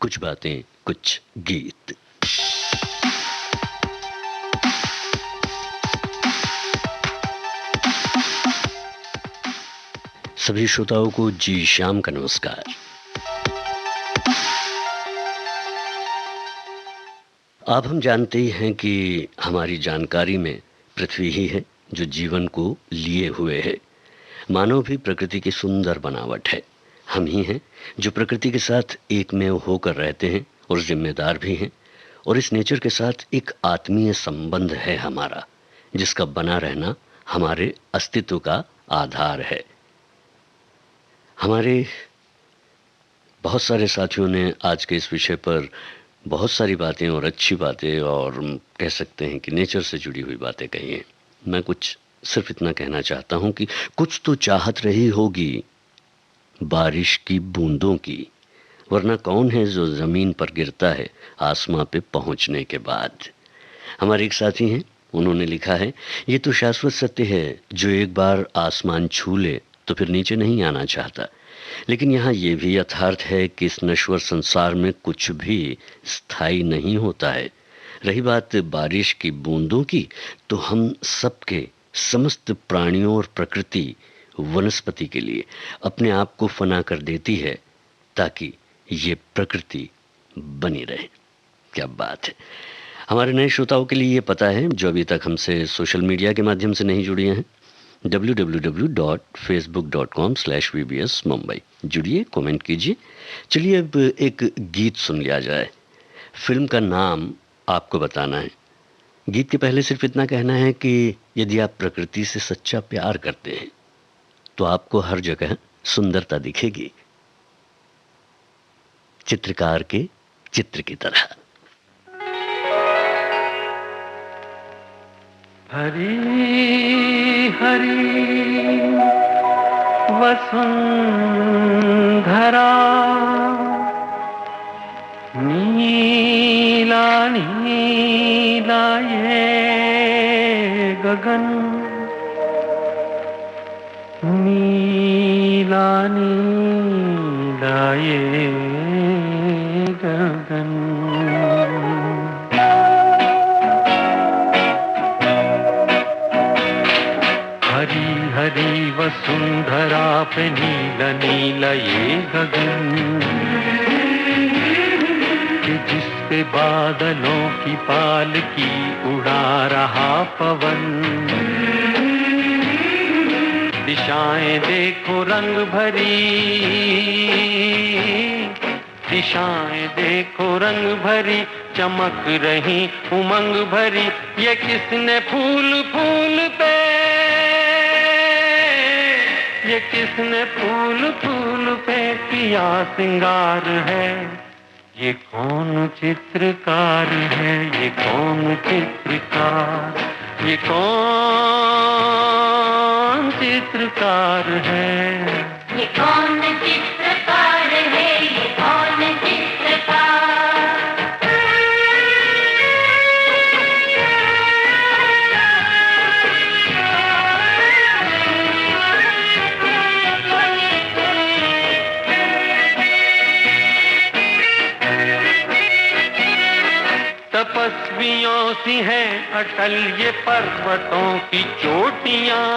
कुछ बातें कुछ गीत। सभी श्रोताओं को जी शाम का नमस्कार। आप हम जानते ही हैं कि हमारी जानकारी में पृथ्वी ही है जो जीवन को लिए हुए है। मानव भी प्रकृति की सुंदर बनावट है। हम ही हैं जो प्रकृति के साथ एकमेव होकर रहते हैं और जिम्मेदार भी हैं। और इस नेचर के साथ एक आत्मीय संबंध है हमारा, जिसका बना रहना हमारे अस्तित्व का आधार है। हमारे बहुत सारे साथियों ने आज के इस विषय पर बहुत सारी बातें और अच्छी बातें और कह सकते हैं कि नेचर से जुड़ी हुई बातें कही हैं। मैं कुछ सिर्फ इतना कहना चाहता हूं कि कुछ तो चाहत रही होगी बारिश की बूंदों की, वरना कौन है जो जमीन पर गिरता है आसमां पे पहुंचने के बाद। हमारे एक साथी हैं, उन्होंने लिखा है, ये तो शाश्वत सत्य है जो एक बार आसमान छू ले तो फिर नीचे नहीं आना चाहता। लेकिन यहाँ ये भी यथार्थ है कि इस नश्वर संसार में कुछ भी स्थायी नहीं होता है। रही बात बारिश की बूंदों की, तो हम सबके, समस्त प्राणियों और प्रकृति वनस्पति के लिए अपने आप को फना कर देती है ताकि ये प्रकृति बनी रहे। क्या बात है। हमारे नए श्रोताओं के लिए ये पता है जो अभी तक हमसे सोशल मीडिया के माध्यम से नहीं जुड़े हैं, www.facebook.com/vbs Mumbai जुड़िए, कमेंट कीजिए। चलिए अब एक गीत सुन लिया जाए। फिल्म का नाम आपको बताना है। गीत के पहले सिर्फ इतना कहना है कि यदि आप प्रकृति से सच्चा प्यार करते हैं तो आपको हर जगह सुंदरता दिखेगी, चित्रकार के चित्र की तरह। हरी हरी वसुंधरा, नीला नीला ये गगन, नीला नीला ये गगन। हरी हरी वसुंधरा पे नीला नीला ये गगन, कि जिस पे बादलों की पालकी उड़ा रहा पवन। दिशाएं देखो रंग भरी, दिशाएं देखो रंग भरी, चमक रही उमंग भरी। ये किसने फूल फूल पे, ये किसने फूल फूल पे किया सिंगार है। ये कौन चित्रकार है, ये कौन चित्रकार, ये कौन चित्रकार है, ये कौन चित्रकार है, ये कौन चित्रकार। तपस्वियों सी हैं अटल ये पर्वतों की चोटियां।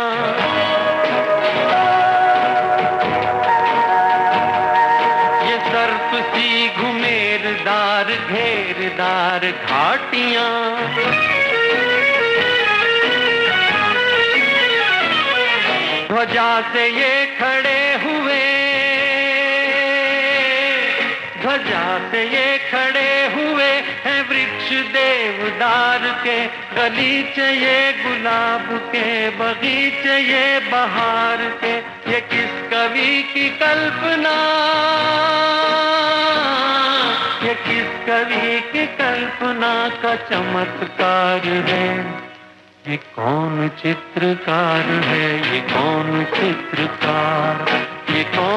ये सर्प सी घुमेरदार घेरदार घाटियां। ध्वजा से ये खड़े हुए, ध्वजा से ये खड़े हुए हैं वृक्ष देवदार के। गलीचे ये गुलाब के, बगीचे ये बहार के। ये किस कवि की कल्पना, ये किस कवि की कल्पना का चमत्कार है। ये कौन चित्रकार है, ये कौन चित्रकार, ये कौन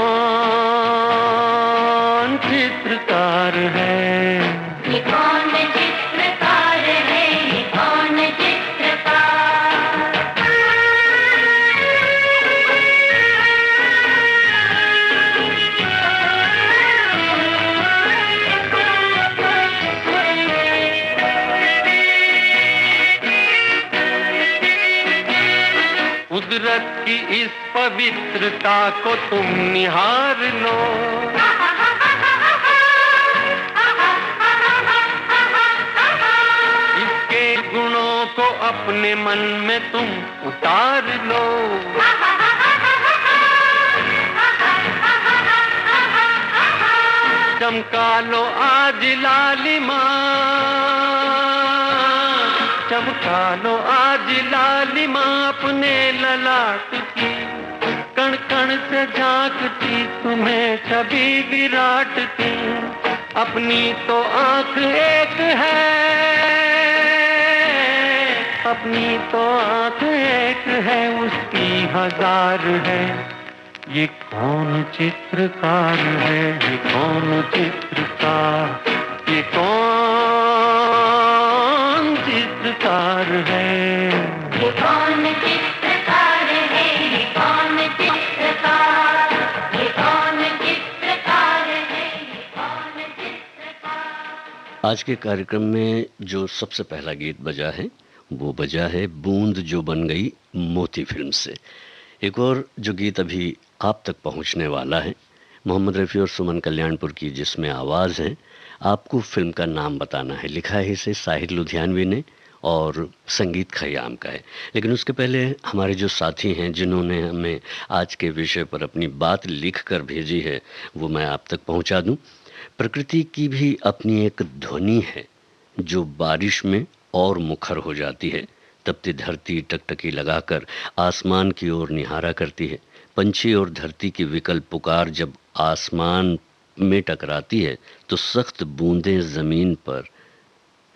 चित्रकार है, ये कौन चित्रकार है, ये कौन चित्रकार। सूरत की इस पवित्रता को तुम निहार लो। इसके गुणों को अपने मन में तुम उतार लो। चमका लो आज लालिमा, चमका लो आज लालिमा अपने ललाट की। कण कण से झांकती तुम्हें छवि विराट की। अपनी तो आंख एक है, अपनी तो आंख एक है, उसकी हजार है। ये कौन चित्रकार है, ये कौन चित्रकार, ये कौन चित्रकार है। ये कौन चित्रकार है, ये कौन चित्रकार, ये कौन चित्रकार है, ये कौन चित्रकार। आज के कार्यक्रम में जो सबसे पहला गीत बजा है वो बजा है बूंद जो बन गई मोती फिल्म से। एक और जो गीत अभी आप तक पहुंचने वाला है मोहम्मद रफ़ी और सुमन कल्याणपुर की, जिसमें आवाज़ है। आपको फिल्म का नाम बताना है। लिखा है इसे साहिर लुधियानवी ने और संगीत खयाम का है। लेकिन उसके पहले हमारे जो साथी हैं जिन्होंने हमें आज के विषय पर अपनी बात लिख कर भेजी है वो मैं आप तक पहुंचा दूं। प्रकृति की भी अपनी एक ध्वनि है जो बारिश में और मुखर हो जाती है। तपती धरती टकटकी लगाकर आसमान की ओर निहारा करती है। पंछी और धरती की विकल्प पुकार जब आसमान में टकराती है तो सख्त बूंदें ज़मीन पर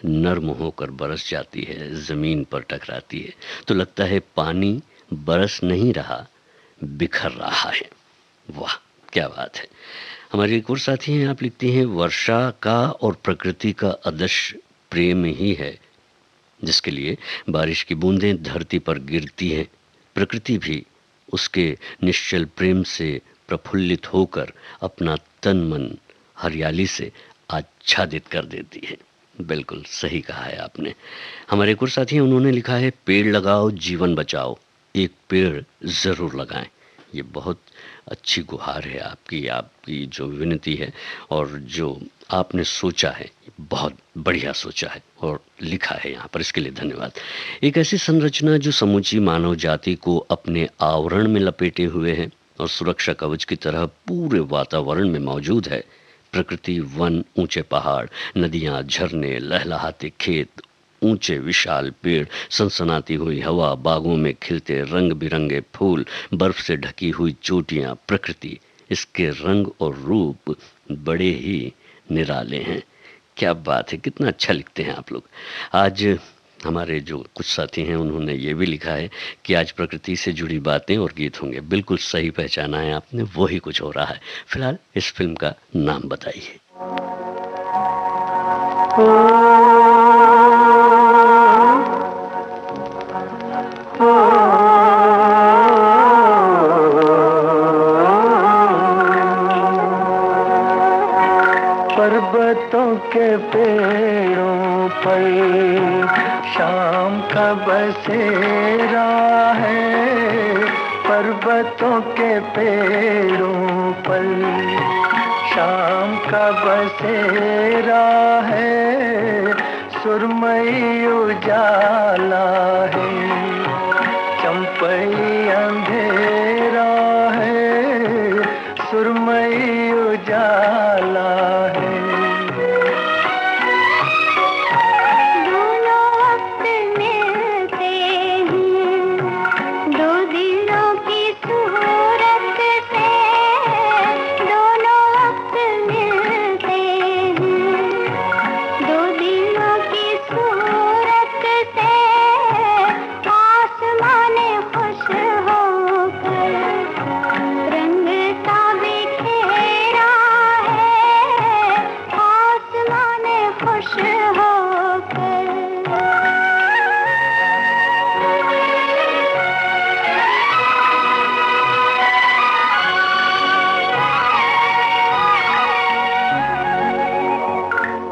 नर्म होकर बरस जाती है, ज़मीन पर टकराती है तो लगता है पानी बरस नहीं रहा, बिखर रहा है। वाह क्या बात है। हमारे एक और साथी हैं, आप लिखती हैं वर्षा का और प्रकृति का अदृश्य प्रेम ही है जिसके लिए बारिश की बूंदें धरती पर गिरती हैं। प्रकृति भी उसके निश्चल प्रेम से प्रफुल्लित होकर अपना तन मन हरियाली से आच्छादित कर देती है। बिल्कुल सही कहा है आपने। हमारे एक और साथी हैं, उन्होंने लिखा है पेड़ लगाओ जीवन बचाओ, एक पेड़ ज़रूर लगाएं। ये बहुत अच्छी गुहार है आपकी जो विनती है और जो आपने सोचा है बहुत बढ़िया सोचा है और लिखा है यहाँ पर, इसके लिए धन्यवाद। एक ऐसी संरचना जो समूची मानव जाति को अपने आवरण में लपेटे हुए है और सुरक्षा कवच की तरह पूरे वातावरण में मौजूद है। प्रकृति, वन, ऊंचे पहाड़, नदियाँ, झरने, लहलहाते खेत, ऊंचे विशाल पेड़, सनसनाती हुई हवा, बागों में खिलते रंग बिरंगे फूल, बर्फ से ढकी हुई चोटियाँ, प्रकृति, इसके रंग और रूप बड़े ही निराले हैं। क्या बात है, कितना अच्छा लिखते हैं आप लोग। आज हमारे जो कुछ साथी हैं उन्होंने ये भी लिखा है कि आज प्रकृति से जुड़ी बातें और गीत होंगे। बिल्कुल सही पहचाना है आपने, वही कुछ हो रहा है। फिलहाल इस फिल्म का नाम बताइए। पर्वतों के पेड़ों पर शाम का बसेरा है। पर्वतों के पेड़ों पर शाम का बसेरा है। सुरमई उजाला है, चंपई अंधेरा है। सुरमई उजाला है।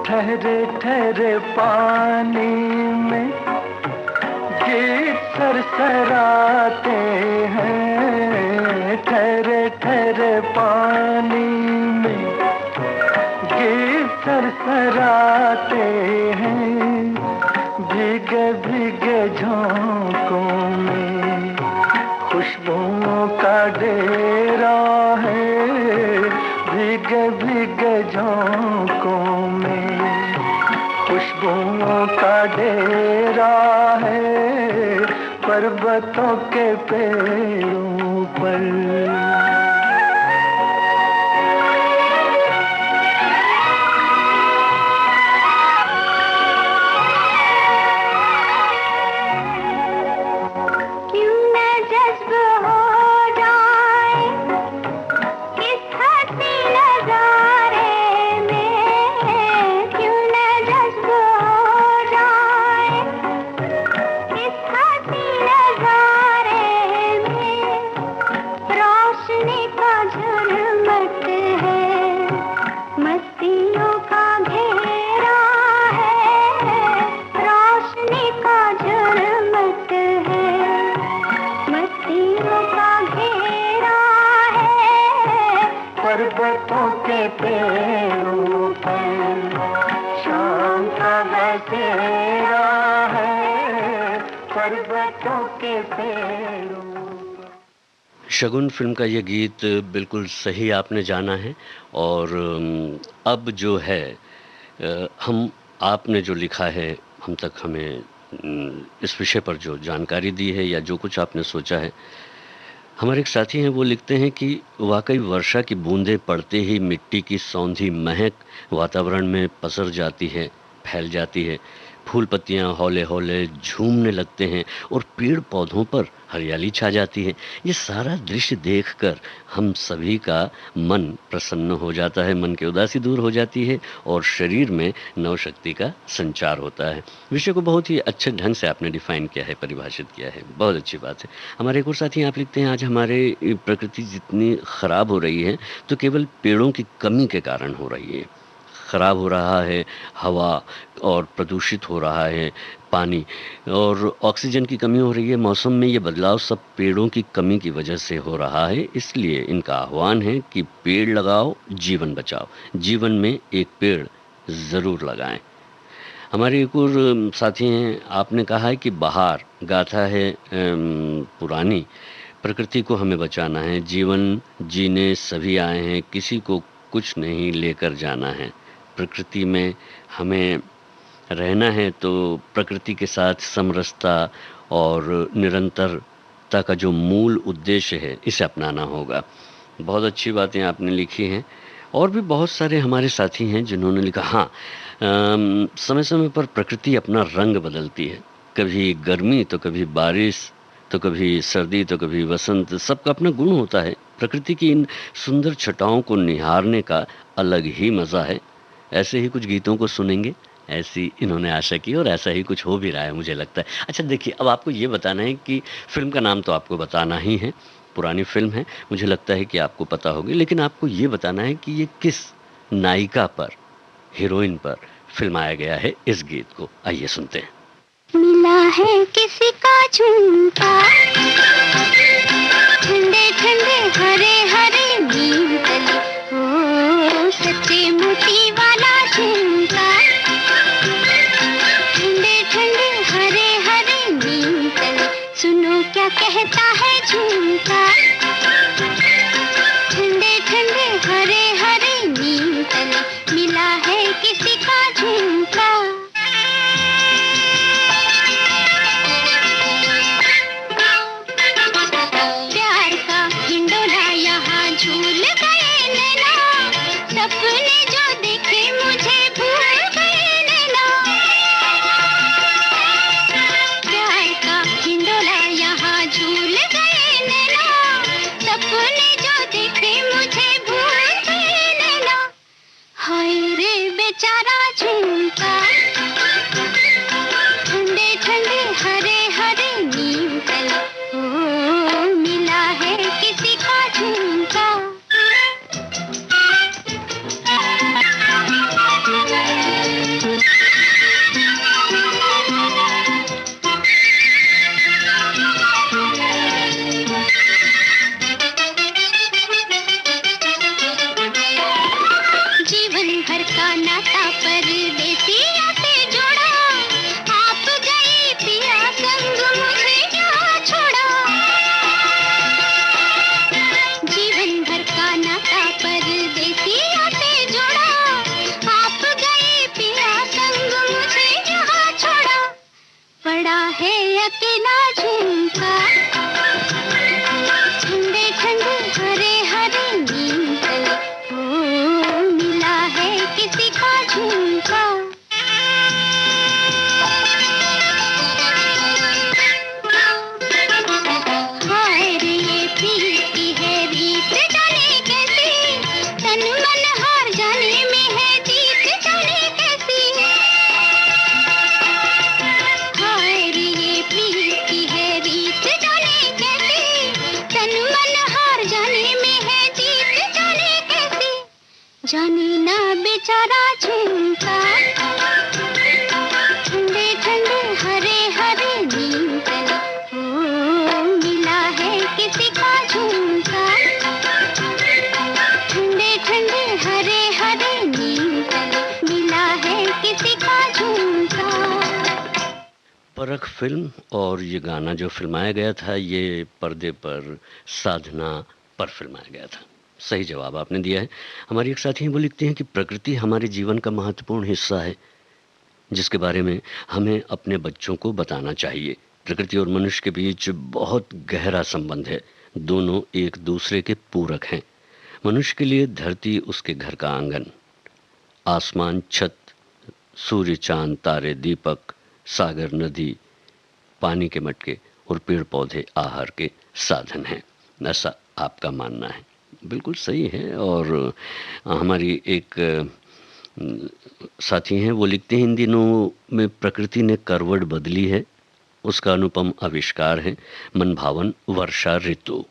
ठहरे ठहरे पानी में गीत सरसराते हैं ठहरे ठहरे पानी में, गीत सरसराते हैं भीगे भीगे झोंकों में, खुशबुओं का डेरा है भीगे भीगे झोंकों में, खुशबुओं का डेरा है पर्वतों के पेड़ों पर। पर्वतों के पेड़ों पर शाम का बसेरा है पर्वतों के पेड़ों पर। शगुन फिल्म का ये गीत बिल्कुल सही आपने जाना है। और अब जो है हम आपने जो लिखा है हम तक हमें इस विषय पर जो जानकारी दी है या जो कुछ आपने सोचा है, हमारे एक साथी हैं वो लिखते हैं कि वाकई वर्षा की बूंदें पड़ते ही मिट्टी की सौंधी महक वातावरण में पसर जाती है, फैल जाती है, फूल पत्तियां हौले हौले झूमने लगते हैं और पेड़ पौधों पर हरियाली छा जाती है। ये सारा दृश्य देखकर हम सभी का मन प्रसन्न हो जाता है, मन की उदासी दूर हो जाती है और शरीर में नवशक्ति का संचार होता है। विषय को बहुत ही अच्छे ढंग से आपने डिफाइन किया है, परिभाषित किया है, बहुत अच्छी बात है। हमारे एक और साथी आप लिखते हैं, आज हमारे प्रकृति जितनी खराब हो रही है तो केवल पेड़ों की कमी के कारण हो रही है। खराब हो रहा है हवा और प्रदूषित हो रहा है पानी और ऑक्सीजन की कमी हो रही है। मौसम में ये बदलाव सब पेड़ों की कमी की वजह से हो रहा है। इसलिए इनका आह्वान है कि पेड़ लगाओ, जीवन बचाओ, जीवन में एक पेड़ ज़रूर लगाएं। हमारे एक और साथी हैं, आपने कहा है कि बहार गाथा है पुरानी, प्रकृति को हमें बचाना है, जीवन जीने सभी आए हैं, किसी को कुछ नहीं लेकर जाना है। प्रकृति में हमें रहना है तो प्रकृति के साथ समरसता और निरंतरता का जो मूल उद्देश्य है इसे अपनाना होगा। बहुत अच्छी बातें आपने लिखी हैं। और भी बहुत सारे हमारे साथी हैं जिन्होंने लिखा, हाँ, समय समय पर प्रकृति अपना रंग बदलती है, कभी गर्मी तो कभी बारिश तो कभी सर्दी तो कभी वसंत, सबका अपना गुण होता है। प्रकृति की इन सुंदर छटाओं को निहारने का अलग ही मज़ा है। ऐसे ही कुछ गीतों को सुनेंगे, ऐसी इन्होंने आशा की और ऐसा ही कुछ हो भी रहा है मुझे लगता है। अच्छा देखिए, अब आपको ये बताना है कि फिल्म का नाम तो आपको बताना ही है, पुरानी फिल्म है, मुझे लगता है कि आपको पता होगी, लेकिन आपको ये बताना है कि ये किस नायिका पर, हीरोइन पर फिल्माया गया है इस गीत को। आइए सुनते हैं। मिला है किसी का झुमका, ठंडे ठंडे हरे हरे नीम तले, ओ सच्चे मोती वाला झुमका, ठंडे ठंडे हरे हरे नीम तले, सुनो क्या कहता है झुमका, ठंडे ठंडे हरे हरे नीम तले, मिला है किसी का झुमका। सपने जो देखे मुझे भूल गए नैना, प्यार का हिंडोला यहाँ झूल गए नैना, सपने जो देखे मुझे भूल गए नैना, हाय रे बेचारा झुमका, ठंडे ठंडे हरे हरे नीम तले, ओ मिला है किसी का झुमका। का नाता परदेसिया से जोड़ा, आप गए पिया संग मुझे यहाँ छोड़ा। जीवन भर का नाता परदेसिया से जोड़ा, आप गए पिया संग मुझे यहाँ छोड़ा। पड़ा है अकेला झुमका, ठंडे ठंडे हरे हरे नीम तले, ओ मिला है किसी का झुमका। हाय रे ये प्रीत की है रीत जाने कैसी, तन मन हार जाने में है जीत जाने कैसी। हाय रे ये प्रीत की है रीत जाने कैसी, तन मन हार जाने में है जीत जाने कैसी। जाने ना बेचारा झुमका, ठंडे ठंडे हरे हरे नीम तले, ओ मिला है किसी का झुमका। ठंडे ठंडे हरे हरे नीम तले, मिला है किसी का झुमका। परख फिल्म और ये गाना जो फिल्माया गया था, ये पर्दे पर साधना पर फिल्माया गया था। सही जवाब आपने दिया है। हमारी एक साथी हैं, वो लिखते हैं कि प्रकृति हमारे जीवन का महत्वपूर्ण हिस्सा है, जिसके बारे में हमें अपने बच्चों को बताना चाहिए। प्रकृति और मनुष्य के बीच बहुत गहरा संबंध है, दोनों एक दूसरे के पूरक हैं। मनुष्य के लिए धरती उसके घर का आंगन, आसमान छत, सूर्य चांद तारे दीपक, सागर नदी पानी के मटके और पेड़ पौधे आहार के साधन हैं। ऐसा आपका मानना है। बिल्कुल सही है। और हमारी एक साथी हैं, वो लिखते हैं इन दिनों में प्रकृति ने करवट बदली है, उसका अनुपम आविष्कार है मन भावन वर्षा ऋतु।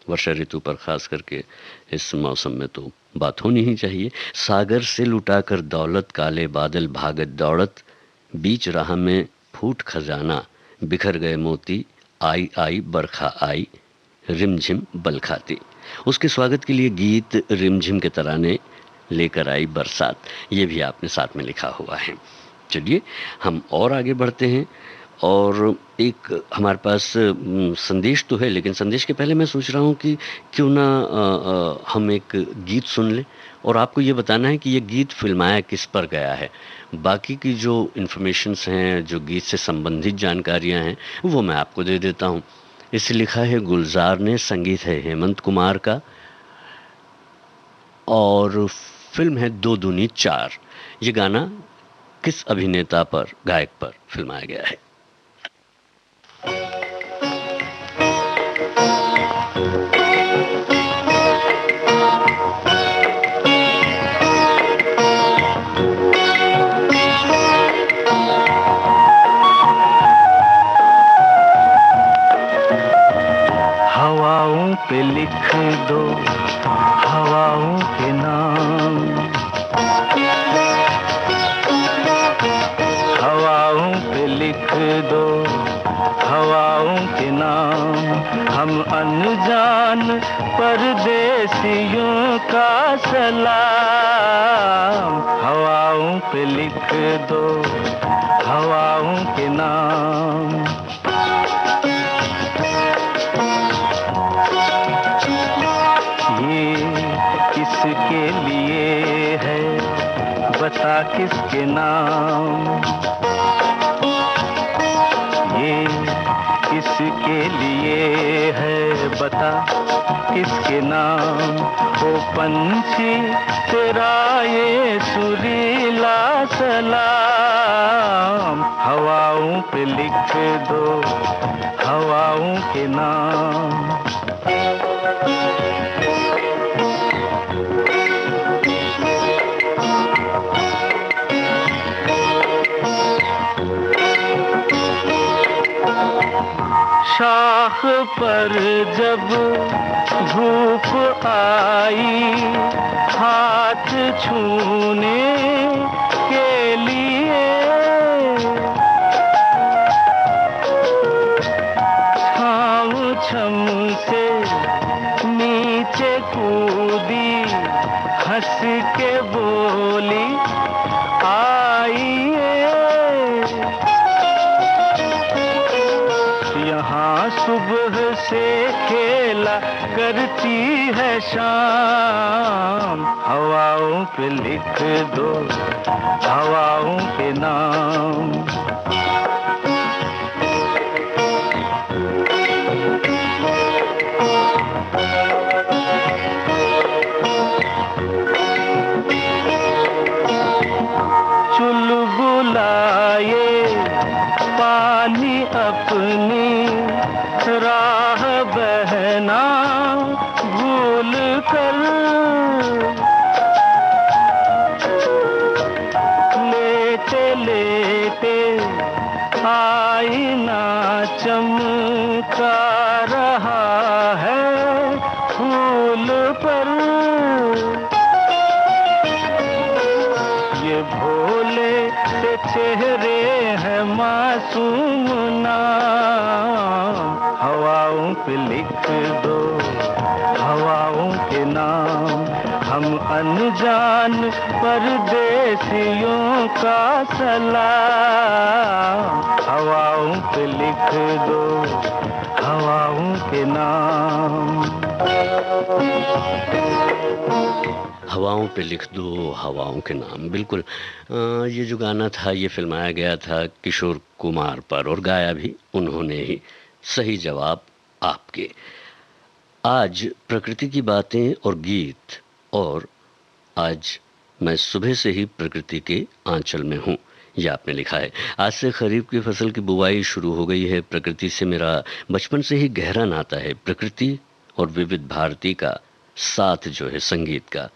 वर्षा ऋतु पर खास करके इस मौसम में तो बात होनी ही चाहिए। सागर से लुटाकर दौलत काले बादल भागत दौड़त, बीच राह में फूट खजाना बिखर गए मोती, आई आई बरखा आई रिमझिम बल खाती। उसके स्वागत के लिए गीत रिमझिम के तराने लेकर आई बरसात, ये भी आपने साथ में लिखा हुआ है। चलिए हम और आगे बढ़ते हैं। और एक हमारे पास संदेश तो है, लेकिन संदेश के पहले मैं सोच रहा हूँ कि क्यों ना हम एक गीत सुन लें और आपको ये बताना है कि ये गीत फिल्माया किस पर गया है। बाकी की जो इन्फॉर्मेशंस हैं, जो गीत से संबंधित जानकारियाँ हैं, वो मैं आपको दे देता हूँ। इसे लिखा है गुलजार ने, संगीत है हेमंत कुमार का और फिल्म है 2 दूनी 4। ये गाना किस अभिनेता पर, गायक पर फिल्माया गया है? हवाओं पे लिख दो हवाओं के नाम, हवाओं पे लिख दो हवाओं के नाम। हम अनजान परदेसियों का सलाम, हवाओं पे लिख दो हवाओं के नाम। ये किसके लिए है बता किसके नाम, ये किसके लिए है बता किसके नाम। ओ पंछी तेरा ये सुरीला सलाम, हवाओं पे लिख दो हवाओं के नाम। शाख पर जब धूप आई हाथ छूने के लिए, छाँव छम से नीचे कूदी हंस के बोली सुबह से खेला करती है शाम, हवाओं पे लिख दो हवाओं के नाम। चुलबुलाए पानी अपनी राह बहना भूल कर, लेते लेते आईना चमका रहा है फूल पर। ये भोले से चेहरे हैं मासूम नाम, हवाओं पे लिख दो हवाओं के नाम। हम अनजान परदेसियों का सलाम, हवाओं पे लिख दो हवाओं के नाम। हवाओं पे लिख दो हवाओं के नाम। बिल्कुल ये जो गाना था ये फिल्माया गया था किशोर कुमार पर और गाया भी उन्होंने ही। सही जवाब आपके। आज प्रकृति की बातें और गीत, और आज मैं सुबह से ही प्रकृति के आंचल में हूँ, ये आपने लिखा है। आज से खरीफ की फसल की बुवाई शुरू हो गई है। प्रकृति से मेरा बचपन से ही गहरा नाता है। प्रकृति और विविध भारती का साथ जो है संगीत का,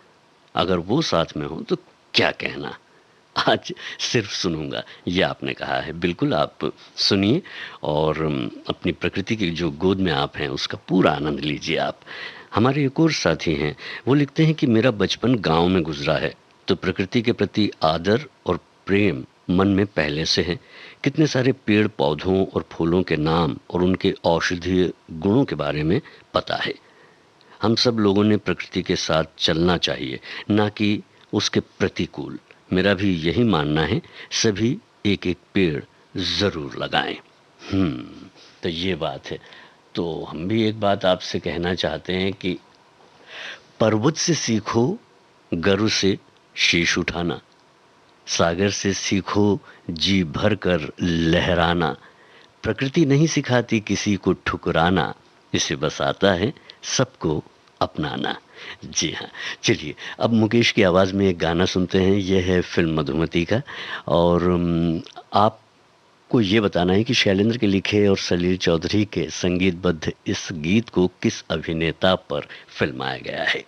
अगर वो साथ में हो तो क्या कहना। आज सिर्फ सुनूंगा, ये आपने कहा है। बिल्कुल आप सुनिए और अपनी प्रकृति की जो गोद में आप हैं उसका पूरा आनंद लीजिए आप। हमारे एक और साथी हैं, वो लिखते हैं कि मेरा बचपन गांव में गुजरा है, तो प्रकृति के प्रति आदर और प्रेम मन में पहले से है। कितने सारे पेड़ पौधों और फूलों के नाम और उनके औषधीय गुणों के बारे में पता है। हम सब लोगों ने प्रकृति के साथ चलना चाहिए, ना कि उसके प्रतिकूल। मेरा भी यही मानना है, सभी एक एक पेड़ ज़रूर लगाएं। तो ये बात है। तो हम भी एक बात आपसे कहना चाहते हैं कि पर्वत से सीखो गर्व से शीश उठाना, सागर से सीखो जी भर कर लहराना। प्रकृति नहीं सिखाती किसी को ठुकराना, इसे बस आता है सबको अपनाना। जी हाँ, चलिए अब मुकेश की आवाज़ में एक गाना सुनते हैं। यह है फिल्म मधुमती का, और आपको ये बताना है कि शैलेंद्र के लिखे और सलील चौधरी के संगीतबद्ध इस गीत को किस अभिनेता पर फिल्माया गया है।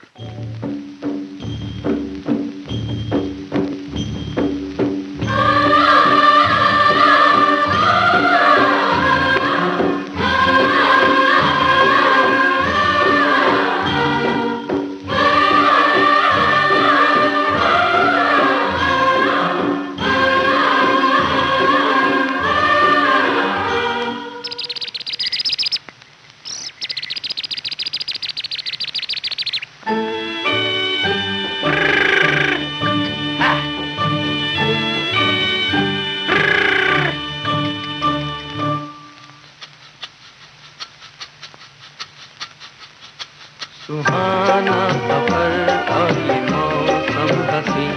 सुहाना सफर और ये मौसम हसी,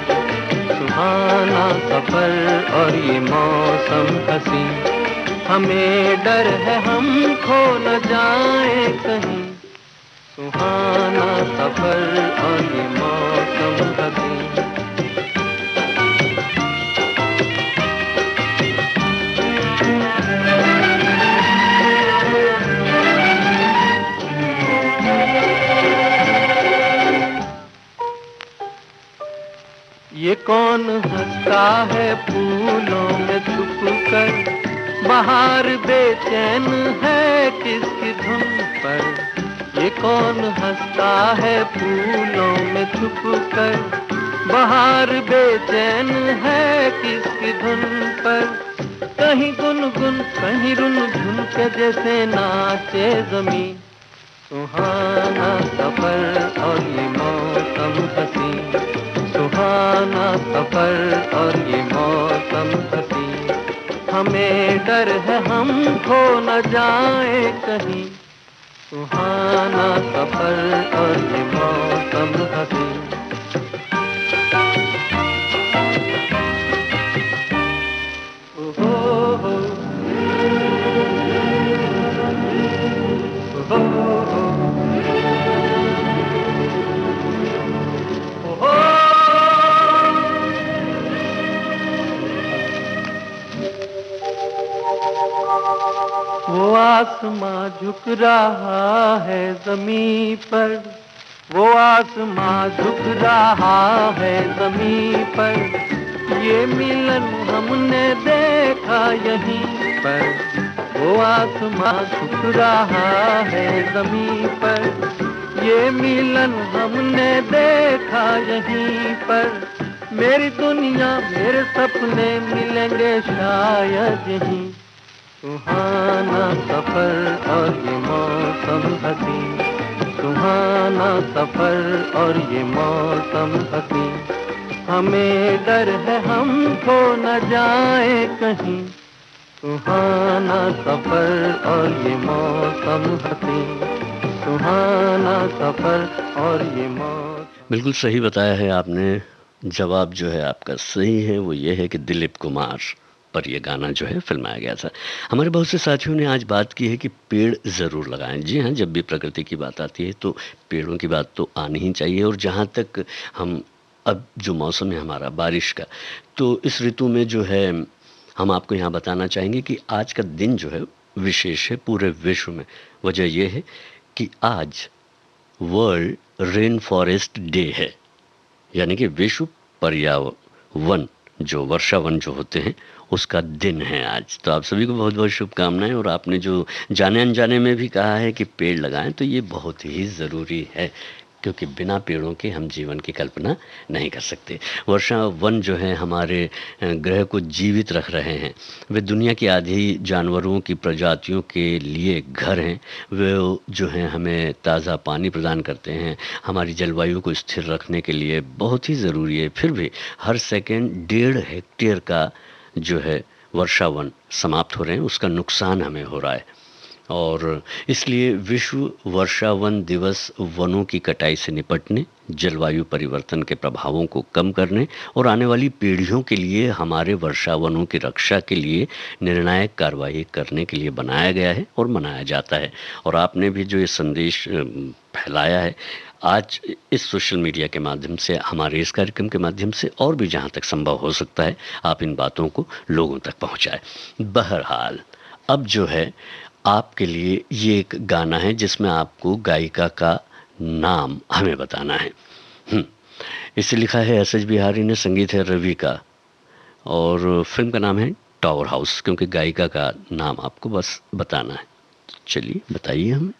सुहाना सफर और ये मौसम हसी। हमें डर है हम खो न जाए कहीं, सुहाना सफर और ये मौसम हसी। ये कौन हंसता है फूलों में छुप कर, बाहर बेचैन है किसकी धुन पर। ये कौन हंसता है फूलों में छुप कर, बाहर बेचैन है किसकी धुन पर। कहीं गुनगुन कहीं रुनझुन के जैसे नाचे जमीन, सुहाना सफर और ये मौसम हसी, सुहाना सफर और ये मौसम हसी। हमें डर है हम खो न जाए कहीं, सुहाना सफर और ये मौसम हसी। वो आसमां झुक रहा है ज़मीं पर, वो आसमां झुक रहा है ज़मीं पर, ये मिलन हमने देखा यहीं पर। वो आसमां झुक रहा है ज़मीं पर, ये मिलन हमने देखा यहीं पर। मेरी दुनिया मेरे सपने मिलेंगे शायद यहीं, सुहाना सफर और ये मौसम हसी, सुहाना सफर और ये मौसम हसी। हमें डर है हम खो न जाए कहीं, सुहाना सफर और ये मौसम हसी, सुहाना सफर और ये मौसम। बिल्कुल सही बताया है आपने। जवाब जो है आपका सही है, वो ये है कि दिलीप कुमार पर यह गाना जो है फिल्माया गया था। हमारे बहुत से साथियों ने आज बात की है कि पेड़ ज़रूर लगाएं। जी हाँ, जब भी प्रकृति की बात आती है तो पेड़ों की बात तो आनी ही चाहिए। और जहाँ तक हम अब जो मौसम है हमारा बारिश का, तो इस ऋतु में जो है हम आपको यहाँ बताना चाहेंगे कि आज का दिन जो है विशेष है पूरे विश्व में। वजह यह है कि आज वर्ल्ड रेन फॉरेस्ट डे है, यानी कि विश्व पर्यावरण जो वर्षा वन जो होते हैं उसका दिन है आज। तो आप सभी को बहुत बहुत शुभकामनाएं। और आपने जो जाने अनजाने में भी कहा है कि पेड़ लगाएं, तो ये बहुत ही ज़रूरी है, क्योंकि बिना पेड़ों के हम जीवन की कल्पना नहीं कर सकते। वर्षा वन जो है हमारे ग्रह को जीवित रख रहे हैं। वे दुनिया की आधी जानवरों की प्रजातियों के लिए घर हैं। वे जो हैं हमें ताज़ा पानी प्रदान करते हैं, हमारी जलवायु को स्थिर रखने के लिए बहुत ही ज़रूरी है। फिर भी हर सेकेंड 1.5 हेक्टेयर का जो है वर्षा वन समाप्त हो रहे हैं, उसका नुकसान हमें हो रहा है। और इसलिए विश्व वर्षा वन दिवस वनों की कटाई से निपटने, जलवायु परिवर्तन के प्रभावों को कम करने और आने वाली पीढ़ियों के लिए हमारे वर्षा वनों की रक्षा के लिए निर्णायक कार्रवाई करने के लिए बनाया गया है और मनाया जाता है। और आपने भी जो ये संदेश फैलाया है आज इस सोशल मीडिया के माध्यम से, हमारे इस कार्यक्रम के माध्यम से, और भी जहाँ तक संभव हो सकता है आप इन बातों को लोगों तक पहुँचाएं। बहरहाल अब जो है आपके लिए ये एक गाना है जिसमें आपको गायिका का नाम हमें बताना है। इसे लिखा है एस एच बिहारी ने, संगीत है रवि का, और फिल्म का नाम है टावर हाउस। क्योंकि गायिका का नाम आपको बस बताना है, चलिए बताइए हमें।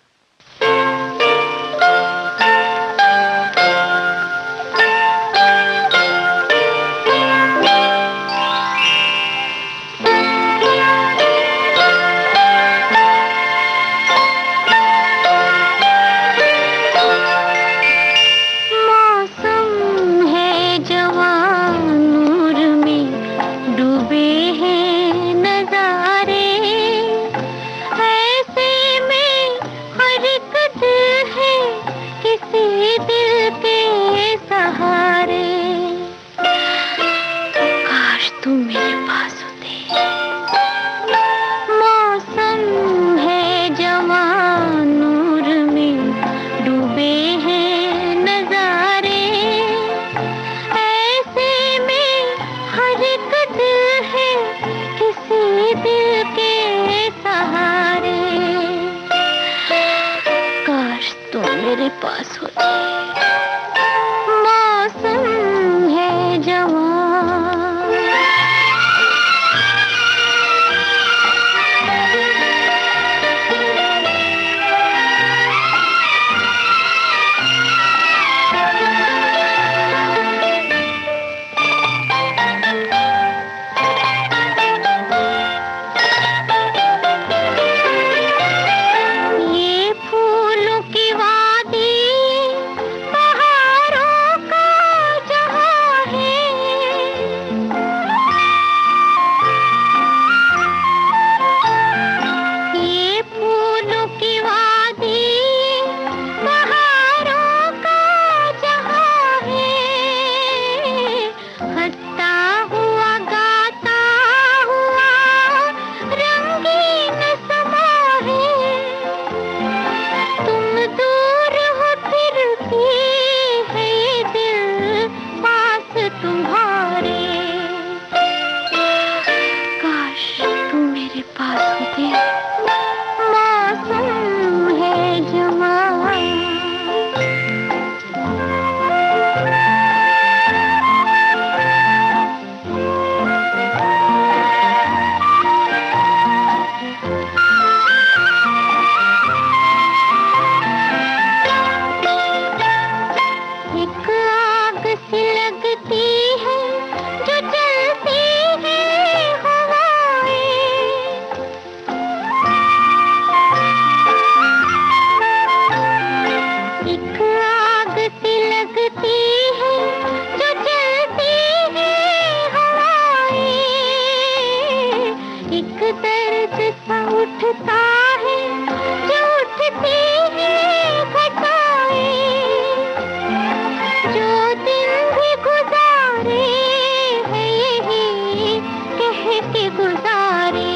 कैसे गुजारे।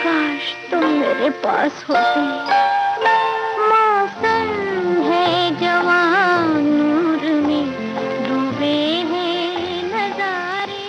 काश तुम मेरे पास होते। मौसम है जवान, नूर में डूबे हैं नजारे।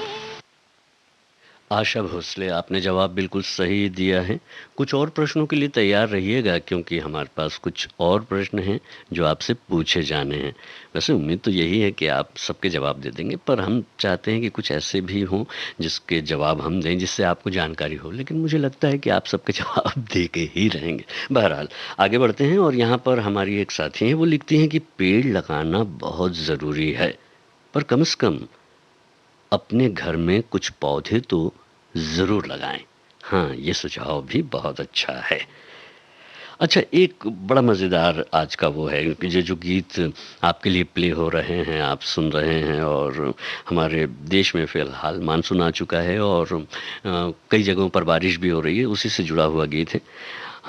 आशा भोसले, आपने जवाब बिल्कुल सही दिया है। कुछ और प्रश्नों के लिए तैयार रहिएगा, क्योंकि हमारे पास कुछ और प्रश्न हैं जो आपसे पूछे जाने हैं। वैसे उम्मीद तो यही है कि आप सबके जवाब दे देंगे, पर हम चाहते हैं कि कुछ ऐसे भी हों जिसके जवाब हम दें जिससे आपको जानकारी हो, लेकिन मुझे लगता है कि आप सबके जवाब दे के ही रहेंगे। बहरहाल आगे बढ़ते हैं, और यहाँ पर हमारी एक साथी हैं, वो लिखती हैं कि पेड़ लगाना बहुत ज़रूरी है, पर कम से कम अपने घर में कुछ पौधे तो ज़रूर लगाएं। हाँ, ये सुझाव भी बहुत अच्छा है। अच्छा, एक बड़ा मज़ेदार आज का वो है कि जो गीत आपके लिए प्ले हो रहे हैं, आप सुन रहे हैं, और हमारे देश में फ़िलहाल मानसून आ चुका है और कई जगहों पर बारिश भी हो रही है, उसी से जुड़ा हुआ गीत है।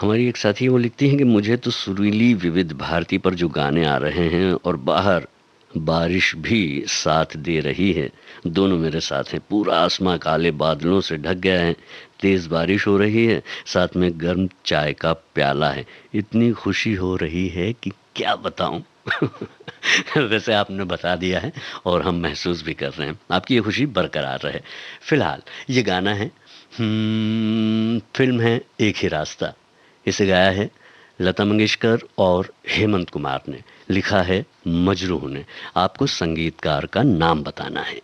हमारी एक साथी वो लिखती हैं कि मुझे तो सुरीली विविध भारती पर जो गाने आ रहे हैं और बाहर बारिश भी साथ दे रही है, दोनों मेरे साथ हैं। पूरा आसमां काले बादलों से ढक गया है, तेज़ बारिश हो रही है, साथ में गर्म चाय का प्याला है। इतनी खुशी हो रही है कि क्या बताऊं। वैसे आपने बता दिया है और हम महसूस भी कर रहे हैं, आपकी ये खुशी बरकरार रहे। फिलहाल ये गाना है, फिल्म है एक ही रास्ता। इसे गाया है लता मंगेशकर और हेमंत कुमार ने, लिखा है मजरूह ने। आपको संगीतकार का नाम बताना है।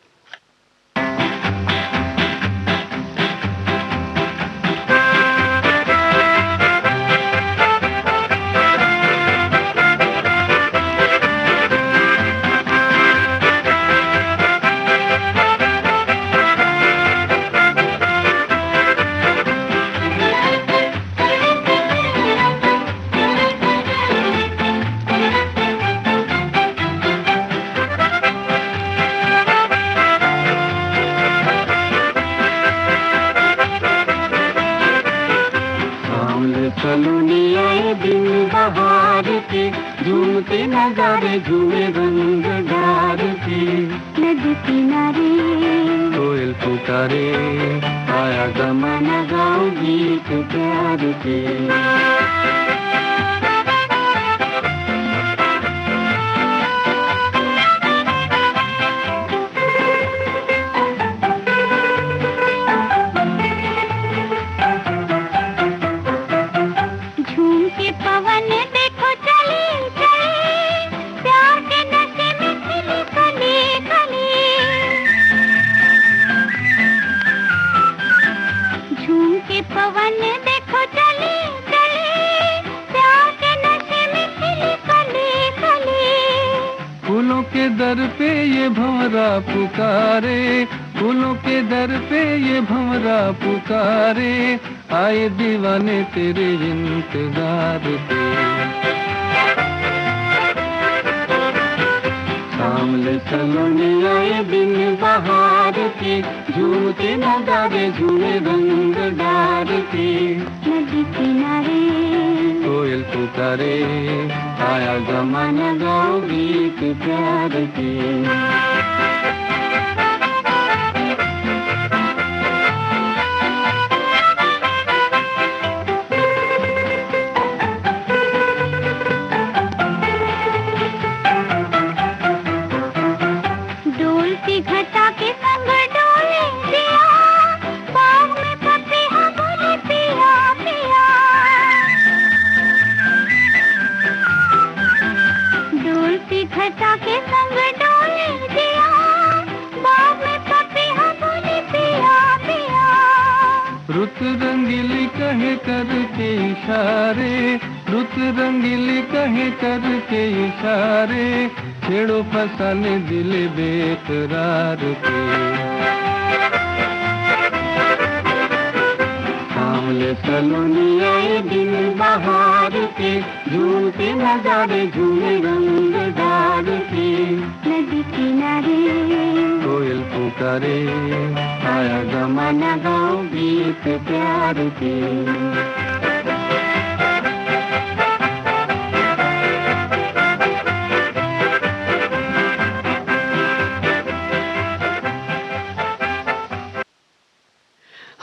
झूमते नजारे झूमे रंग डार के, नदी किनारे कोयल पुकारे, आया जमाना गाओ गीत प्यार के। दर पे ये भंवरा पुकारे, फूलों के दर पे ये भंवरा पुकारे, आए दीवाने तेरे इंतजार पे। सामले सलोने आए बिन बहार के, झूमते नजारे झूमे रंग डार के, नदी किनारे कोयल पुकारे, आया जमाना गाओ गीत प्यार के। डोलती घटा के संग डोले दिया, बाग में पपीहा बोले पिया पिया। डोलती घटा के संग डोले दिया, बाग में पपीहा बोले पिया पिया। रुत रंगीली कहे करके इशारे, रुत रंगीली कहे करके इशारे, छेड़ो फसाने दिल बेकरार के। सामले सलोनी आए दिन बहार के, झूमते नजारे झूमे रंग डार के, नदी किनारे कोयल पुकारे, आया जमाना गाओ गीत प्यार के।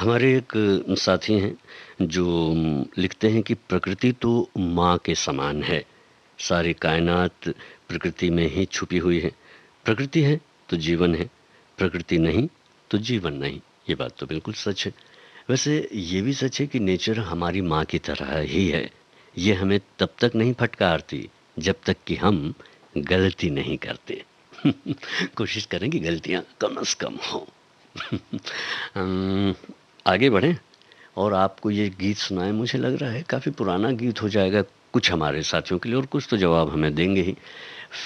हमारे एक साथी हैं जो लिखते हैं कि प्रकृति तो माँ के समान है, सारी कायनात प्रकृति में ही छुपी हुई है। प्रकृति है तो जीवन है, प्रकृति नहीं तो जीवन नहीं। ये बात तो बिल्कुल सच है। वैसे ये भी सच है कि नेचर हमारी माँ की तरह ही है। ये हमें तब तक नहीं फटकारती जब तक कि हम गलती नहीं करते। कोशिश करें कि गलतियाँ कम से कम हो। आगे बढ़ें और आपको ये गीत सुनाएं। मुझे लग रहा है काफ़ी पुराना गीत हो जाएगा कुछ हमारे साथियों के लिए, और कुछ तो जवाब हमें देंगे ही।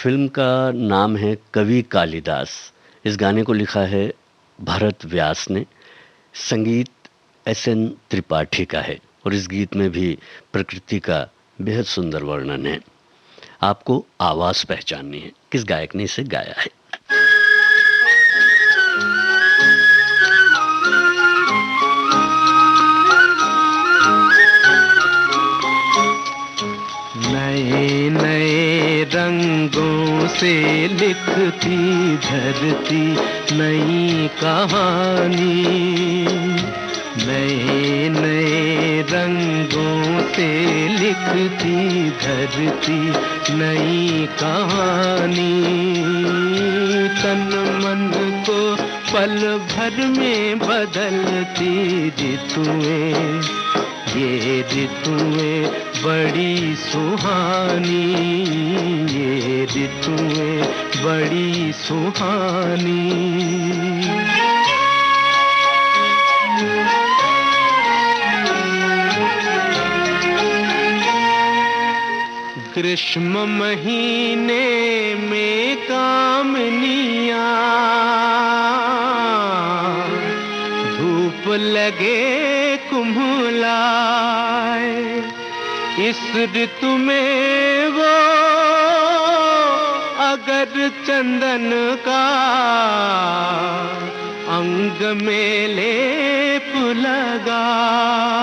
फिल्म का नाम है कवि कालिदास। इस गाने को लिखा है भरत व्यास ने, संगीत एस.एन. त्रिपाठी का है, और इस गीत में भी प्रकृति का बेहद सुंदर वर्णन है। आपको आवाज़ पहचाननी है, किस गायक ने इसे गाया है। नए नए रंगों से लिखती धरती नई कहानी, नए नए रंगों से लिखती धरती नई कहानी। तन मन को पल भर में बदलती ऋतुएं, ये ऋतुएं बड़ी सुहानी, ये ऋतुएं बड़ी सुहानी। ग्रीष्म महीने में कामनियाँ धूप लगे कुम्हलाए, इस ऋतु में वो अगर चंदन का अंग में लेप लगाए।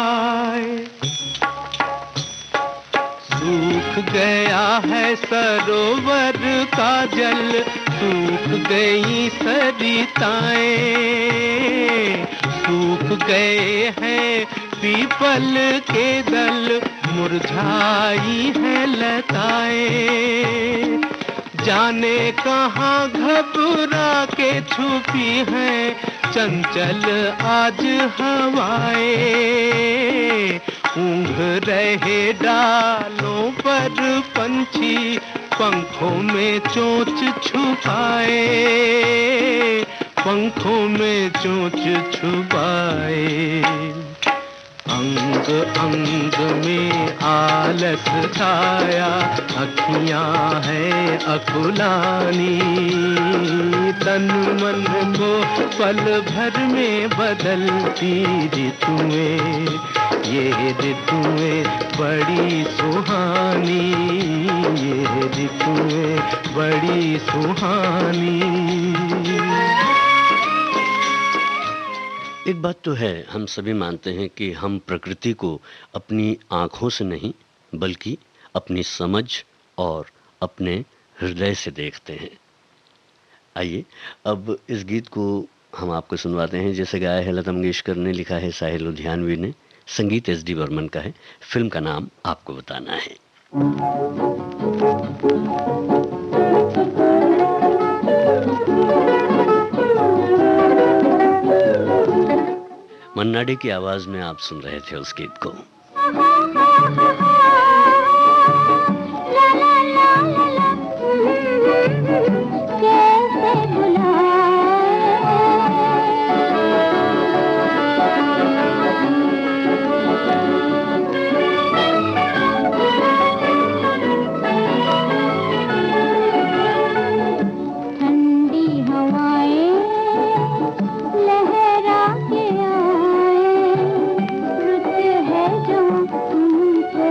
सूख गया है सरोवर का जल, सूख गई सरिताएं, सूख गए हैं पीपल के दल, मुरझाई है लताएं। जाने कहाँ घबरा के छुपी है चंचल आज हवाएं, ऊँघ रहे डालों पर पंछी पंखों में चोंच छुपाए, पंखों में चोंच छुपाए। अंग अंग में आलस छाया, अखियां है अकुलानी, तन मन को पल भर में बदलती ऋतुएं, ये ऋतुएं बड़ी सुहानी, ये ऋतुएं बड़ी सुहानी। एक बात तो है, हम सभी मानते हैं कि हम प्रकृति को अपनी आँखों से नहीं बल्कि अपनी समझ और अपने हृदय से देखते हैं। आइए अब इस गीत को हम आपको सुनवाते हैं, जिसे गाया है लता मंगेशकर ने, लिखा है साहिल लुधियानवी ने, संगीत एस.डी. बर्मन का है। फिल्म का नाम आपको बताना है। मन्ना डे की आवाज में आप सुन रहे थे उस गीत को। लहरा के आए, रुत है जो तुमको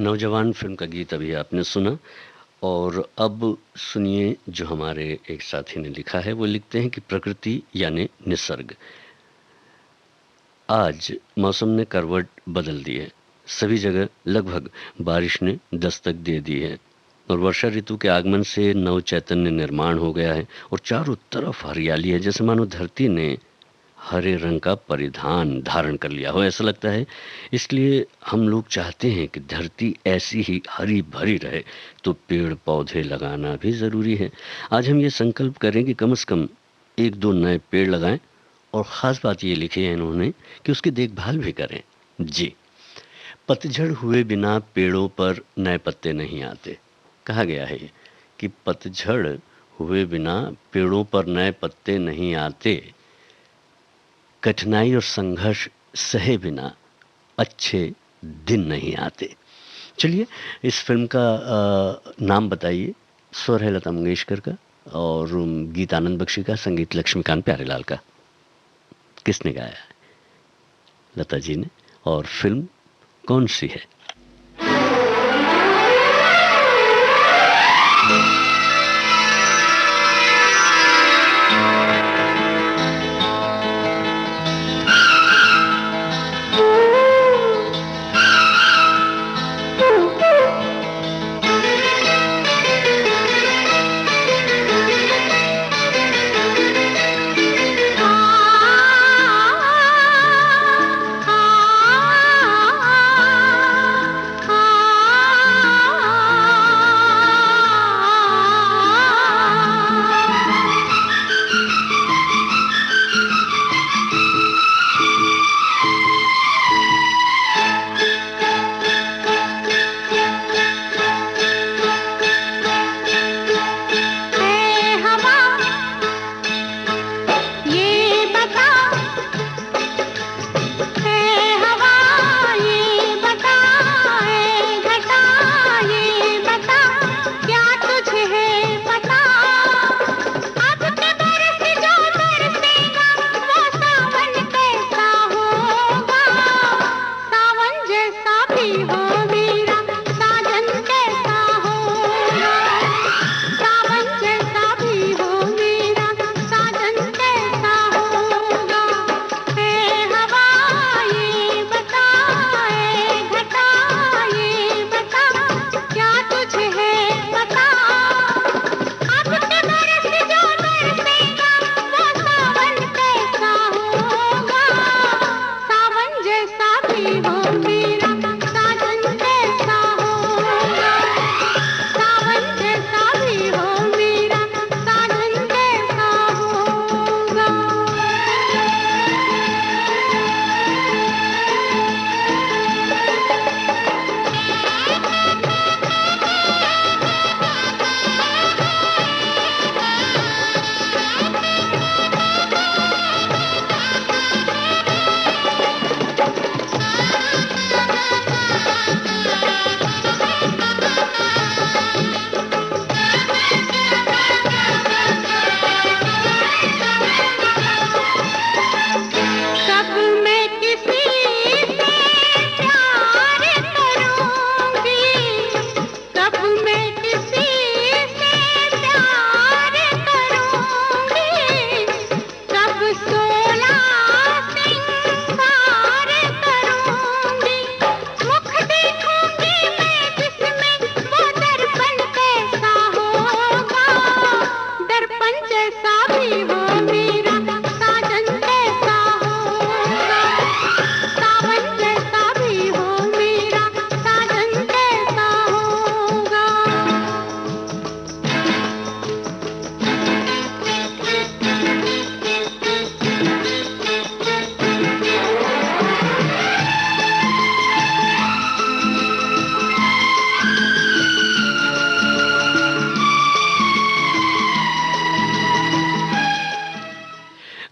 नौजवान फिल्म का गीत अभी आपने सुना। और अब सुनिए जो हमारे एक साथी ने लिखा है। वो लिखते हैं कि प्रकृति यानी निसर्ग, आज मौसम ने करवट बदल दी है। सभी जगह लगभग बारिश ने दस्तक दे दी है और वर्षा ऋतु के आगमन से नव चैतन्य निर्माण हो गया है और चारों तरफ हरियाली है, जैसे मानो धरती ने हरे रंग का परिधान धारण कर लिया हो, ऐसा लगता है। इसलिए हम लोग चाहते हैं कि धरती ऐसी ही हरी भरी रहे, तो पेड़ पौधे लगाना भी ज़रूरी है। आज हम ये संकल्प करें कि कम से कम एक दो नए पेड़ लगाएं और ख़ास बात ये लिखी है इन्होंने कि उसकी देखभाल भी करें। जी, पतझड़ हुए बिना पेड़ों पर नए पत्ते नहीं आते। कहा गया है कि पतझड़ हुए बिना पेड़ों पर नए पत्ते नहीं आते, कठिनाई और संघर्ष सहे बिना अच्छे दिन नहीं आते। चलिए, इस फिल्म का नाम बताइए। स्वर है लता मंगेशकर का और गीत आनंद बख्शी का, संगीत लक्ष्मीकांत प्यारेलाल का। किसने गाया है? लता जी ने। और फिल्म कौन सी है?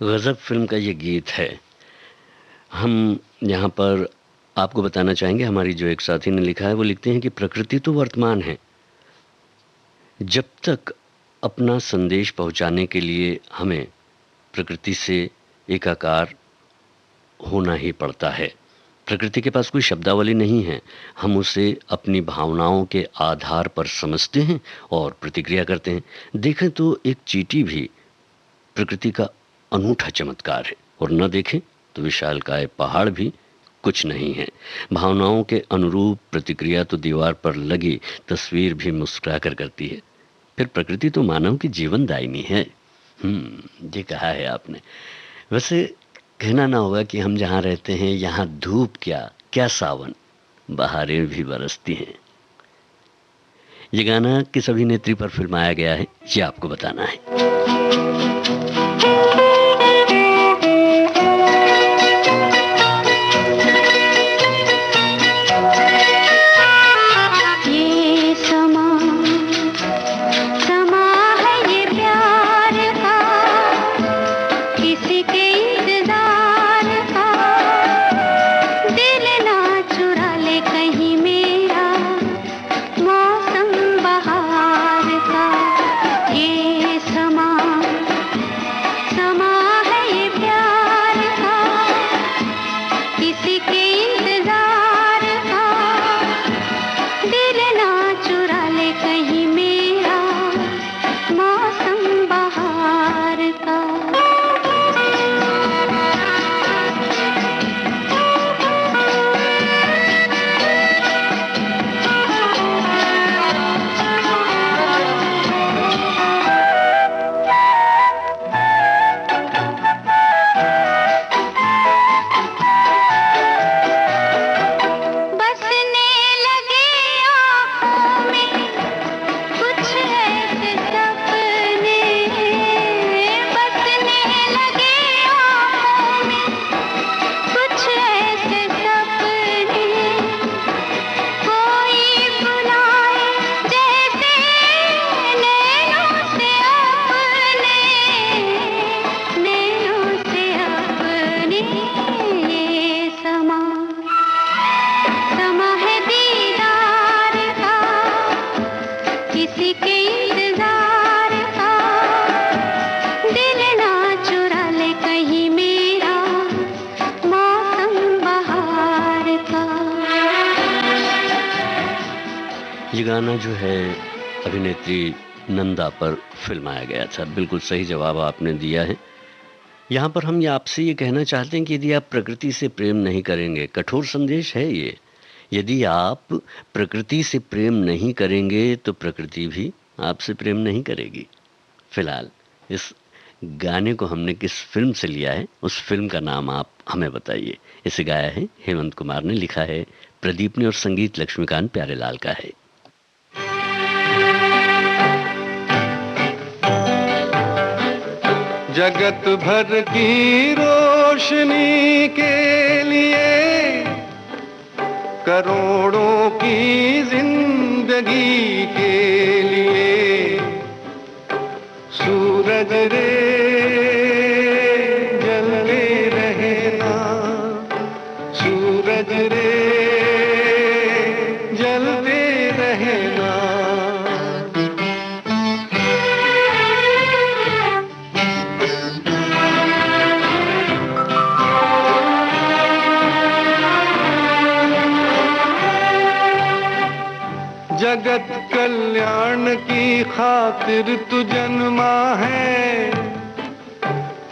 गज़ब फिल्म का ये गीत है। हम यहाँ पर आपको बताना चाहेंगे, हमारी जो एक साथी ने लिखा है वो लिखते हैं कि प्रकृति तो वर्तमान है, जब तक अपना संदेश पहुँचाने के लिए हमें प्रकृति से एकाकार होना ही पड़ता है। प्रकृति के पास कोई शब्दावली नहीं है, हम उसे अपनी भावनाओं के आधार पर समझते हैं और प्रतिक्रिया करते हैं। देखें तो एक चींटी भी प्रकृति का अनूठा चमत्कार है, और न देखें तो विशालकाय पहाड़ भी कुछ नहीं है। भावनाओं के अनुरूप प्रतिक्रिया तो दीवार पर लगी तस्वीर भी मुस्कुरा कर करती है। फिर प्रकृति तो मानव की जीवनदायिनी है। ये कहा है आपने। वैसे कहना ना होगा कि हम जहाँ रहते हैं यहाँ धूप क्या सावन, बहारें भी बरसती हैं। ये गाना किस अभिनेत्री पर फिल्माया गया है ये आपको बताना है। ये गाना जो है अभिनेत्री नंदा पर फिल्माया गया था। बिल्कुल सही जवाब आपने दिया है। यहाँ पर हम आपसे ये कहना चाहते हैं कि यदि आप प्रकृति से प्रेम नहीं करेंगे, कठोर संदेश है ये, यदि आप प्रकृति से प्रेम नहीं करेंगे तो प्रकृति भी आपसे प्रेम नहीं करेगी। फिलहाल इस गाने को हमने किस फिल्म से लिया है, उस फिल्म का नाम आप हमें बताइए। इसे गाया है हेमंत कुमार ने, लिखा है प्रदीप ने और संगीत लक्ष्मीकांत प्यारेलाल का है। जगत भर की रोशनी के लिए, करोड़ों की जिंदगी के लिए, सूरज रे जलते रहना, सूरज रे जलते रहना। जगत कल्याण की खातिर तू जन्मा है,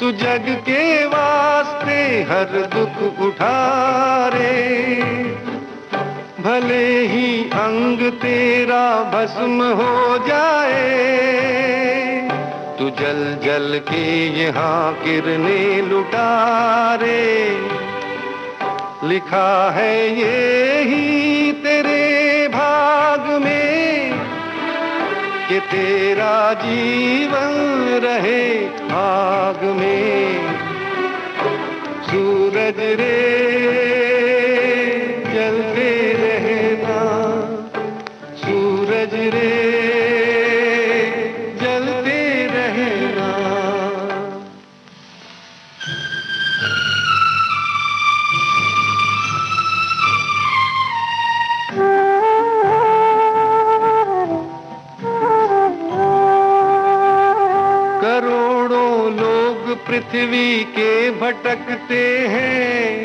तू जग के वास्ते हर दुख उठा रे। भले ही अंग तेरा भस्म हो जाए, तू जल जल के यहाँ किरणें लुटा रे। लिखा है ये ही तेरे भाग में कि तेरा जीवन रहे आग में। सूरज रे जलते रहना, सूरज रे जलते रहना। करोड़ों लोग पृथ्वी के भटकते हैं,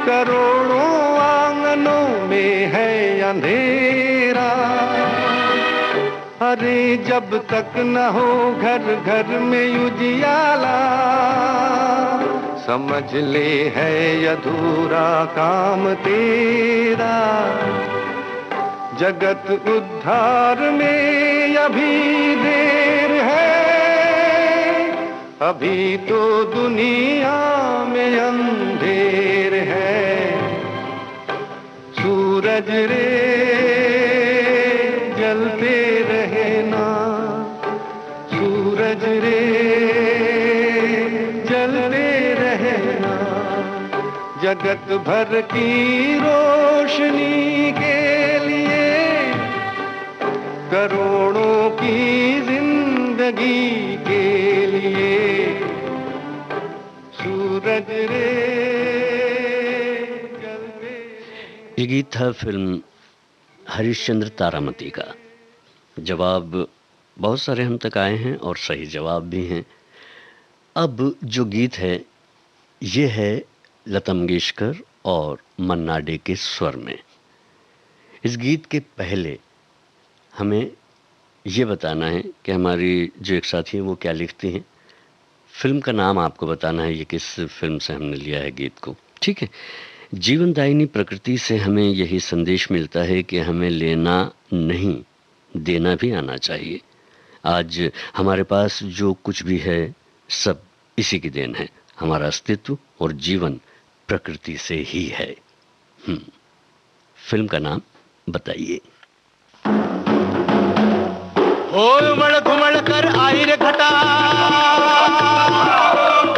करोड़ों आंगनों में है अंधेरा। अरे जब तक न हो घर घर में उजियाला, समझ ले है अधूरा काम तेरा। जगत उद्धार में अभी देर है, अभी तो दुनिया में अंधेर है। सूरज रे जलते रहे ना, सूरज रे जलते रहे ना। जगत भर की रोशनी के लिए करोड़ों की जिंदगी के लिए सूरज रे जलते। ये गीत था फिल्म हरिश्चंद्र तारामती का। जवाब बहुत सारे हम तक आए हैं और सही जवाब भी हैं। अब जो गीत है ये है लता मंगेशकर और मन्ना डे के स्वर में। इस गीत के पहले हमें ये बताना है कि हमारी जो एक साथी है वो क्या लिखती हैं। फिल्म का नाम आपको बताना है, ये किस फिल्म से हमने लिया है गीत को, ठीक है। जीवनदायिनी प्रकृति से हमें यही संदेश मिलता है कि हमें लेना नहीं, देना भी आना चाहिए। आज हमारे पास जो कुछ भी है सब इसी की देन है। हमारा अस्तित्व और जीवन प्रकृति से ही है। फिल्म का नाम बताइए। उमड़ घुमड़ कर आई रे घटा,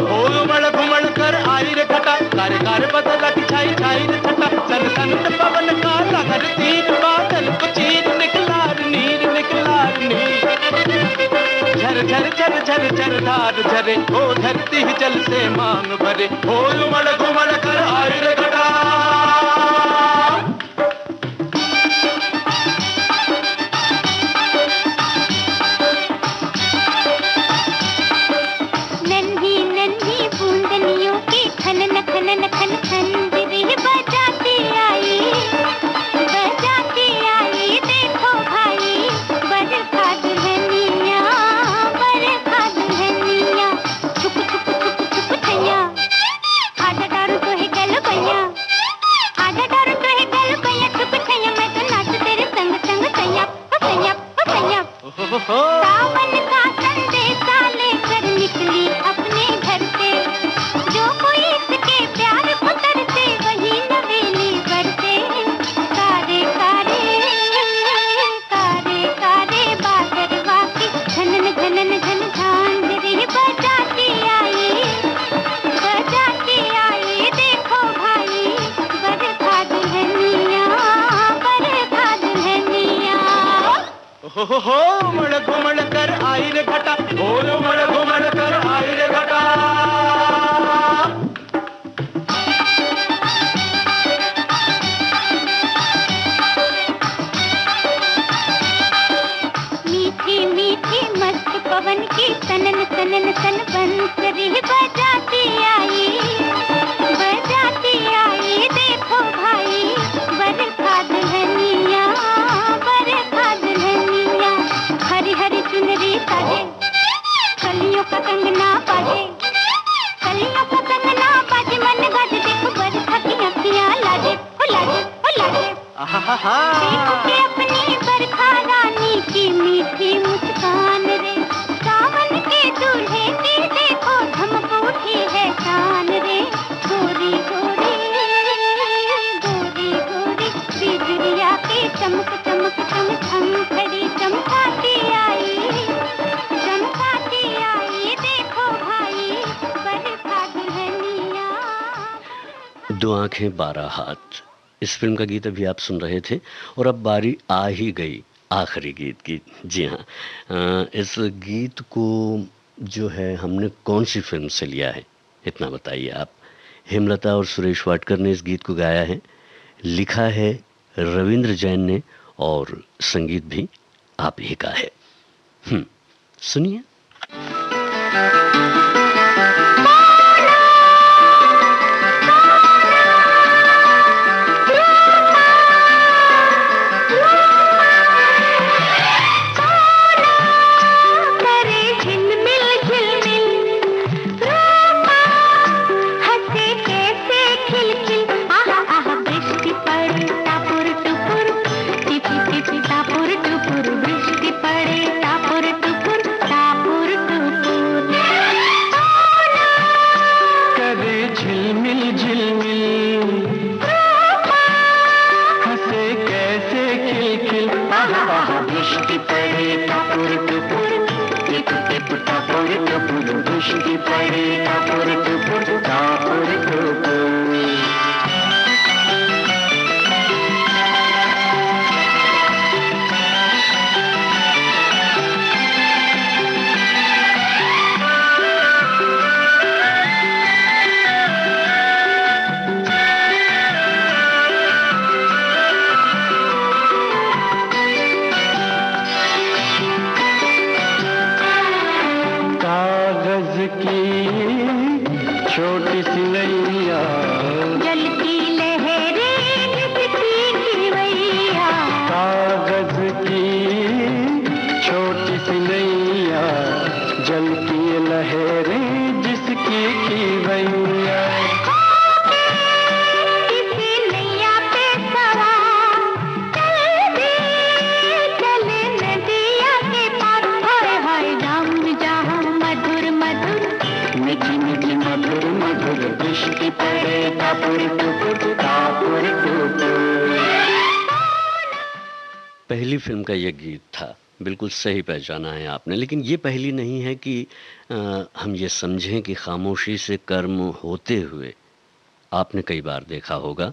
उमड़ घुमड़ कर आई रे घटा, कार कार बदला की छाई छाई रे छटा। सन सन पवन का लहर तीर, बादल को चीर निकलार नीर निकलार नीर। झर झर झर झर झर धार झरे, ओ धरती जल से मांग भरे। उमड़ घुमड़ कर आई रे घटा। सावन का संदेशा लेकर निकली अपने घर से, जो कोई इसके प्यार को तरसे वही नवेली बरसे। कारे कारे कारे कारे बादरवा की झनन झनन झन झांझरी बजाती आई देखो भाई बरखा दुल्हनिया बरखा दुल्हनिया। हो उमड़ घुमड़ कर आई रे घटा, उमड़ घुमड़ कर आई रे घटा। मीठी मीठी मस्त पवन की सनन सनन सन बंसरी बजाती आई देखो भाई बरखा दुल्हनिया बरखा दुल्हनिया। हरी हरी चुनरी साजे, कलियों का कंगना बाजे, कलियों का कंगना बाजे, मन गाजे देखो बरखा की अखियां लाजे लाजे लाजे। देखो कि अपनी बरखा रानी की मीठी मुस्कान रे, सावन के दूल्हे की देखो धमक उठी है शान रे। गोरी गोरी गोरी गोरी बिजलिया की चमक चमक चम चम खड़ी चमकाती आई देखो भाई बरखा दुल्हनिया। दो आंखें 12 हाथ, इस फिल्म का गीत अभी आप सुन रहे थे। और अब बारी आ ही गई आखिरी गीत की। जी हाँ, इस गीत को जो है हमने कौन सी फिल्म से लिया है इतना बताइए आप। हेमलता और सुरेश वाडकर ने इस गीत को गाया है, लिखा है रविंद्र जैन ने और संगीत भी आप ही का है। सुनिए। नैया, जलती लहरें जिसकी खिवैया, कागज की छोटी सी नैया, जलती लहरें जिसकी खिवैया। किसी नैया पे सवार चल दे, चले नदिया के पार, हाय हाय जाम जहाँ मधुर मधुर, मीठी मीठी मधुर मधुर दृष्टि पड़े, टापुर टुपुर टापुर टुपुर। पहली फिल्म का ये गीत था, बिल्कुल सही पहचाना है आपने। लेकिन ये पहली नहीं है कि हम ये समझें कि खामोशी से कर्म होते हुए आपने कई बार देखा होगा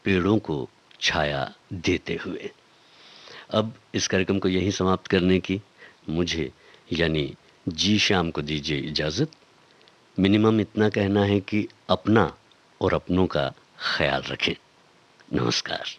पेड़ों को छाया देते हुए। अब इस कार्यक्रम को यहीं समाप्त करने की मुझे यानी जी शाम को दीजिए इजाज़त। मिनिमम इतना कहना है कि अपना और अपनों का ख्याल रखें। नमस्कार।